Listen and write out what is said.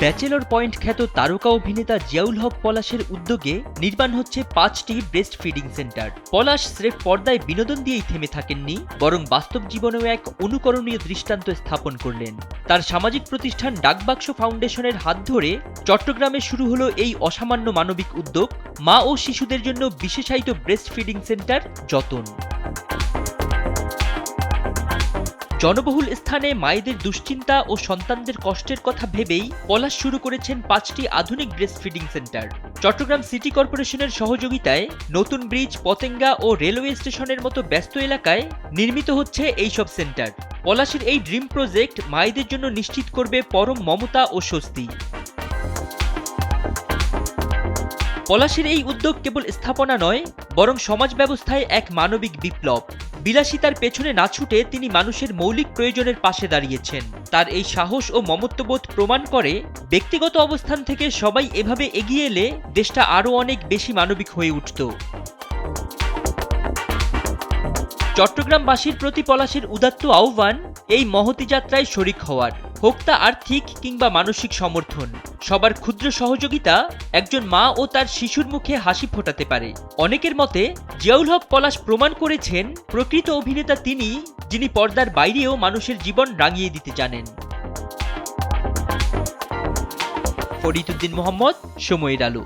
Bachelor point খ্যাত তারকা অভিনেতা জিয়াউল হক পলাশের উদ্যোগে নির্মাণ হচ্ছে 5টি ব্রেস্ট ফিডিং সেন্টার। পলাশ স্রেফ পর্দায় বিনোদন দিয়েই থেমে থাকেননি, বরং বাস্তব জীবনেও এক অনুকরণীয় দৃষ্টান্ত স্থাপন করলেন। তার সামাজিক প্রতিষ্ঠান ডাকবাক্স ফাউন্ডেশনের হাত ধরে চট্টগ্রামে শুরু হলো এই অসামান্য মানবিক উদ্যোগ, মা ও শিশুদের জন্য বিশেষায়িত ব্রেস্ট ফিডিং সেন্টার যতন। জনবহুল স্থানে মায়েদের দুশ্চিন্তা ও সন্তানদের কষ্টের কথা ভেবেই পলাশ শুরু করেছেন 5টি আধুনিক breast feeding centre. Chittagong city কর্পোরেশনের সহযোগিতায় নতুন ব্রিজ, পতেঙ্গা ও রেলওয়ে স্টেশনের মতো ব্যস্ত এলাকায় নির্মিত হচ্ছে এইসব সেন্টার। পলাশের এই ড্রিম প্রজেক্ট মায়েদের জন্য নিশ্চিত করবে পরম মমতা ও স্বস্তি। পলাশের এই উদ্যোগ কেবল স্থাপনা নয়, বরং সমাজ ব্যবস্থায় এক মানবিক বিপ্লব। বিলাসিতার পেছনে না ছুটে তিনি মানুষের মৌলিক প্রয়োজনের পাশে দাঁড়িয়েছেন। তার এই সাহস ও মমত্ববোধ প্রমাণ করে, ব্যক্তিগত অবস্থান থেকে সবাই এভাবে এগিয়ে এলে দেশটা আরও অনেক বেশি মানবিক হয়ে উঠত। চট্টগ্রামবাসীর প্রতি পলাশের উদাত্ত আহ্বান, এই মহতী যাত্রায় শরিক হওয়ার। হোক তা আর্থিক কিংবা মানসিক সমর্থন, সবার ক্ষুদ্র সহযোগিতা একজন মা ও তার শিশুর মুখে হাসি ফোটাতে পারে। অনেকের মতে জিয়াউল হক পলাশ প্রমাণ করেছেন, প্রকৃত অভিনেতা তিনি, যিনি পর্দার বাইরেও মানুষের জীবন রাঙিয়ে দিতে জানেন। ফরিদ উদ্দিন মোহাম্মদ, সময়ের আলো।